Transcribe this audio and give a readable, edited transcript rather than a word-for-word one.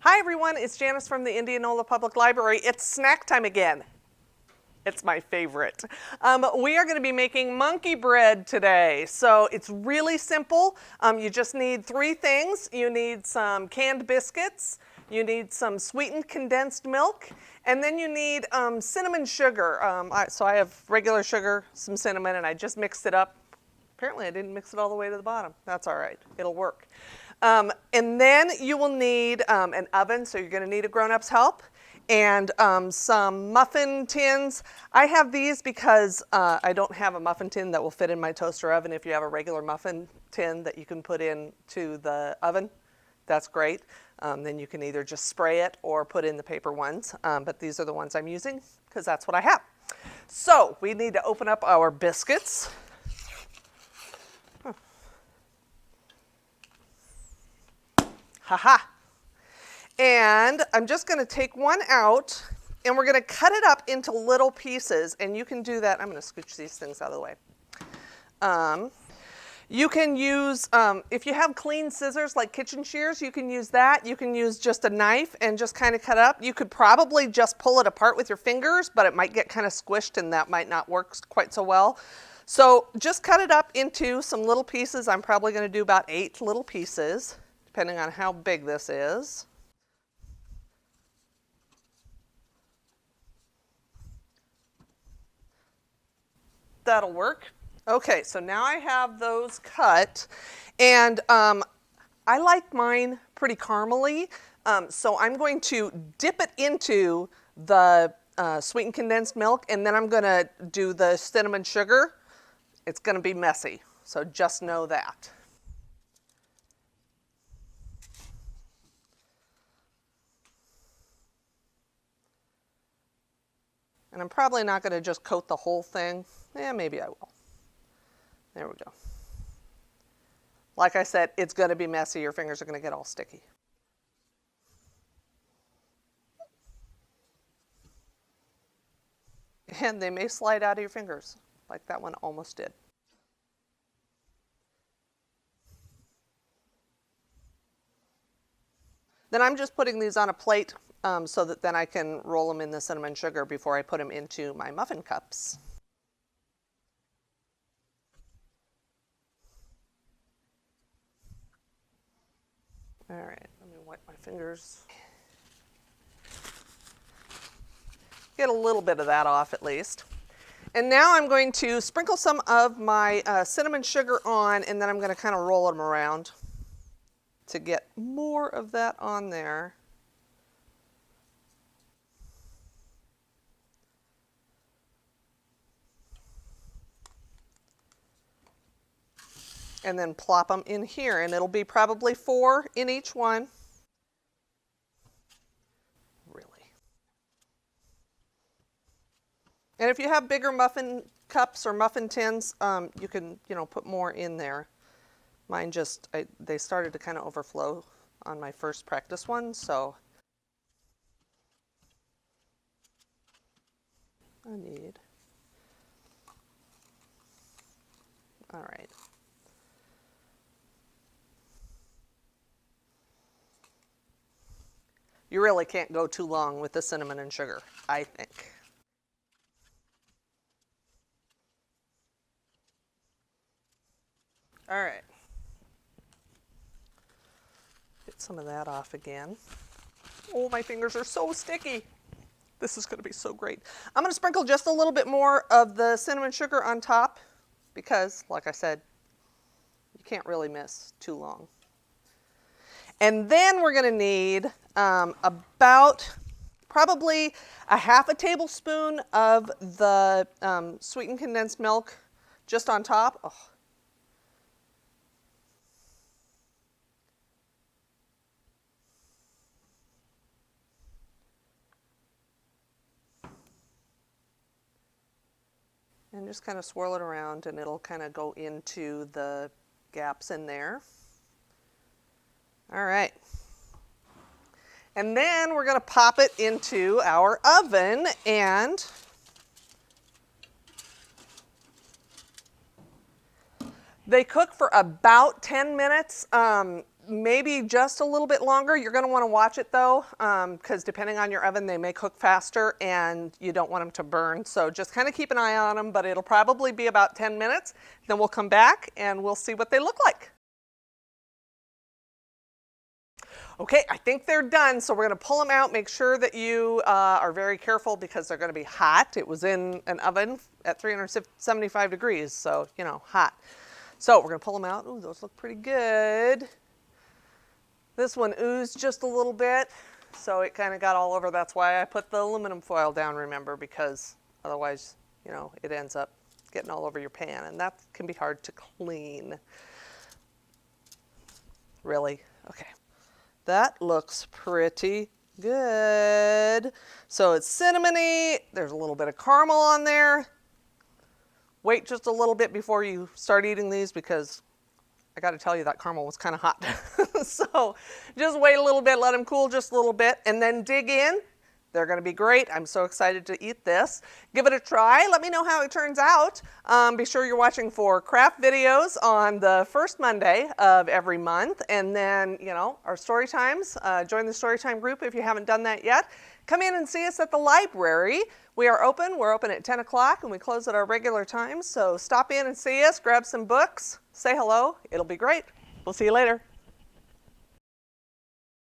Hi everyone, it's Janis from the Indianola Public Library. It's snack time again. It's my favorite. We are going to be making monkey bread today. So it's really simple. You just need three things. You need some canned biscuits, you need some sweetened condensed milk, and then you need cinnamon sugar. So I have regular sugar, some cinnamon, and I just mixed it up. Apparently I didn't mix it all the way to the bottom. That's all right, it'll work. And then you will need an oven, so you're going to need a grown-up's help, and some muffin tins. I have these because I don't have a muffin tin that will fit in my toaster oven. If you have a regular muffin tin that you can put into the oven, that's great. Then you can either just spray it or put in the paper ones, but these are the ones I'm using because that's what I have. So we need to open up our biscuits. Haha. And I'm just going to take one out, and we're going to cut it up into little pieces, and you can do that. I'm going to scooch these things out of the way. You can use, if you have clean scissors like kitchen shears, you can use that. You can use just a knife and just kind of cut up. You could probably just pull it apart with your fingers, but it might get kind of squished, and that might not work quite so well. So just cut it up into some little pieces. I'm probably going to do about 8 little pieces, depending on how big this is. That'll work. Okay, so now I have those cut, and I like mine pretty caramely, so I'm going to dip it into the sweetened condensed milk, and then I'm going to do the cinnamon sugar. It's going to be messy, so just know that. And I'm probably not going to just coat the whole thing. Maybe I will. There we go. Like I said, it's going to be messy. Your fingers are going to get all sticky. And they may slide out of your fingers, like that one almost did. Then I'm just putting these on a plate so that then I can roll them in the cinnamon sugar before I put them into my muffin cups. All right, let me wipe my fingers. Get a little bit of that off at least. And now I'm going to sprinkle some of my cinnamon sugar on, and then I'm going to kind of roll them around to get more of that on there. And then plop them in here, and it'll be probably 4 in each one. Really. And if you have bigger muffin cups or muffin tins, you can, put more in there. Mine just, they started to kind of overflow on my first practice one, so I need, all right. You really can't go too long with the cinnamon and sugar, I think. All right. Get some of that off again. Oh, my fingers are so sticky. This is going to be so great. I'm going to sprinkle just a little bit more of the cinnamon sugar on top because, like I said, you can't really miss too long. And then we're going to need about probably a half a tablespoon of the sweetened condensed milk just on top. Oh. And just kind of swirl it around, and it'll kind of go into the gaps in there. All right. And then we're going to pop it into our oven, and they cook for about 10 minutes. maybe just a little bit longer. You're going to want to watch it though, because depending on your oven, they may cook faster and you don't want them to burn. So just kind of keep an eye on them, but it'll probably be about 10 minutes. Then we'll come back and we'll see what they look like. Okay, I think they're done, so we're going to pull them out. Make sure that you are very careful because they're going to be hot. It was in an oven at 375 degrees, so, you know, hot. So we're going to pull them out. Ooh, those look pretty good. This one oozed just a little bit, so it kind of got all over. That's why I put the aluminum foil down, remember, because otherwise, you know, it ends up getting all over your pan, and that can be hard to clean. Really? Okay. That looks pretty good. So it's cinnamony, there's a little bit of caramel on there. Wait just a little bit before you start eating these because I got to tell you that caramel was kind of hot. So just wait a little bit, let them cool just a little bit, and then dig in. They're going to be great. I'm so excited to eat this. Give it a try. Let me know how it turns out. Be sure you're watching for craft videos on the first Monday of every month. And then, you know, our story times. Join the story time group if you haven't done that yet. Come in and see us at the library. We are open. We're open at 10 o'clock and we close at our regular times. So stop in and see us, grab some books, say hello. It'll be great. We'll see you later.